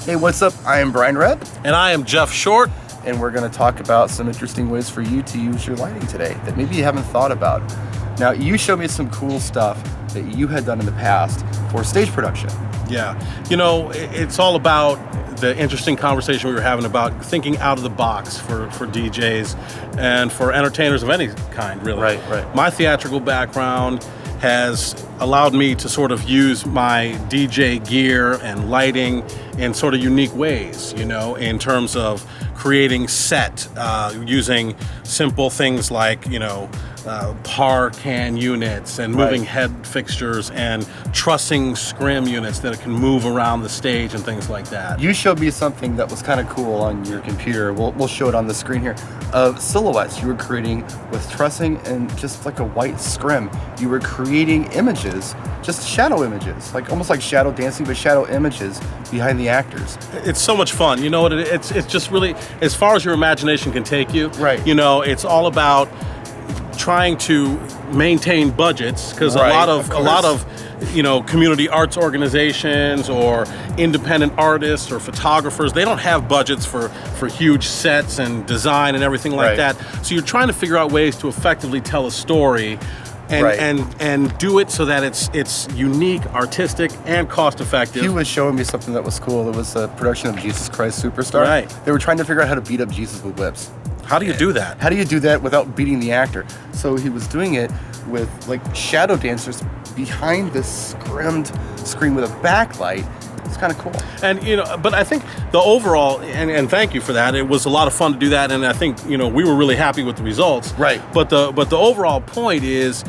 Hey, what's up? I am Brian Redd. And I am Jeff Short. And we're going to talk about some interesting ways for you to use your lighting today that maybe you haven't thought about. Now, you showed me some cool stuff that you had done in the past for stage production. Yeah. You know, it's all about the interesting conversation we were having about thinking out of the box for DJs and for entertainers of any kind, really. Right. My theatrical background has allowed me to sort of use my DJ gear and lighting in sort of unique ways, you know, in terms of creating set, using simple things like, par can units and moving head fixtures and trussing scrim units that can move around the stage and things like that. You showed me something that was kind of cool on your computer. We'll show it on the screen here. Silhouettes you were creating with trussing and just like a white scrim. You were creating images, just shadow images, like almost like shadow dancing, but shadow images behind the actors. It's so much fun. You know what? It's just really, as far as your imagination can take you. Right. You know, it's all about trying to maintain budgets, because a lot of community arts organizations or independent artists or photographers, they don't have budgets for huge sets and design and everything like that. So you're trying to figure out ways to effectively tell a story and do it so that it's unique, artistic, and cost effective. He was showing me something that was cool. It was a production of Jesus Christ Superstar. Right. They were trying to figure out how to beat up Jesus with whips. How do you do that? How do you do that without beating the actor? So he was doing it with like shadow dancers behind this scrimmed screen with a backlight. It's kind of cool. And, but I think the overall, and thank you for that, it was a lot of fun to do that, and I think, we were really happy with the results. Right. But the overall point is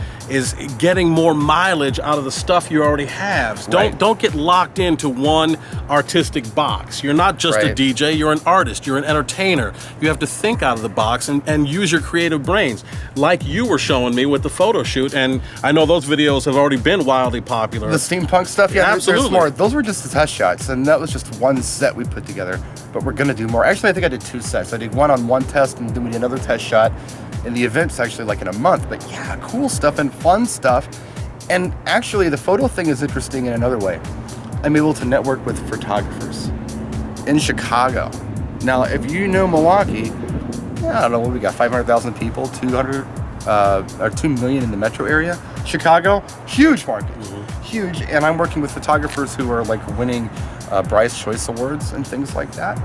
getting more mileage out of the stuff you already have. Don't get locked into one artistic box. You're not just a DJ, you're an artist, you're an entertainer. You have to think out of the box and use your creative brains, like you were showing me with the photo shoot, and I know those videos have already been wildly popular. The steampunk stuff, yeah, absolutely. There's more. Those were just the test shots, and that was just one set we put together, but we're going to do more. Actually, I think I did 2 sets. I did one on one test, and then we did another test shot, and the event's actually like in a month. But yeah, cool stuff and fun stuff. And actually, the photo thing is interesting in another way. I'm able to network with photographers in Chicago. Now, if you know Milwaukee, I don't know what we got, 500,000 people, 2 million in the metro area. Chicago, huge market, huge. And I'm working with photographers who are like winning Bryce Choice Awards and things like that.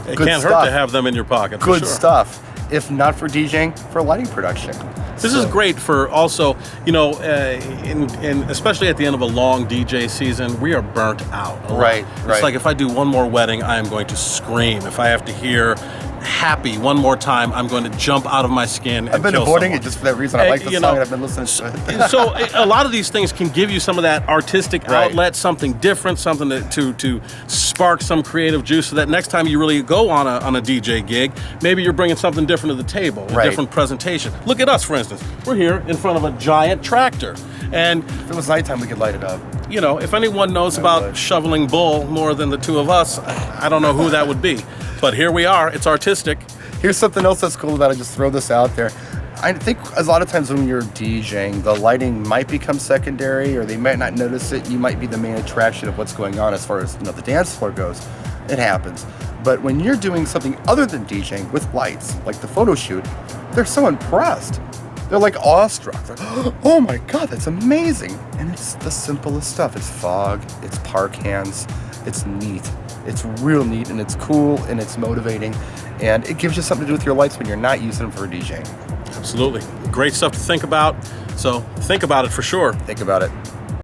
It can't hurt to have them in your pocket. Good stuff. If not for DJing, for lighting production. This is great for also, especially at the end of a long DJ season, we are burnt out. Right. It's like if I do one more wedding, I am going to scream. If I have to hear Happy one more time, I'm going to jump out of my skin and I've been avoiding it just for that reason. I like the song and I've been listening to it. So a lot of these things can give you some of that artistic outlet, something different, something to spark some creative juice, so that next time you really go on a DJ gig, maybe you're bringing something different to the table, a different presentation. Look at us, for instance. We're here in front of a giant tractor. And if it was nighttime, we could light it up. If anyone knows about shoveling bull more than the two of us, I don't know who that would be. But here we are. It's artistic. Here's something else that's cool about it. Just throw this out there. I think a lot of times when you're DJing, the lighting might become secondary, or they might not notice it. You might be the main attraction of what's going on as far as the dance floor goes. It happens. But when you're doing something other than DJing with lights, like the photo shoot, they're so impressed. They're like awestruck. They're, oh my God, that's amazing. And it's the simplest stuff. It's fog, it's par cans, it's neat. It's real neat, and it's cool, and it's motivating, and it gives you something to do with your lights when you're not using them for DJing. Absolutely. Great stuff to think about. So think about it for sure. Think about it.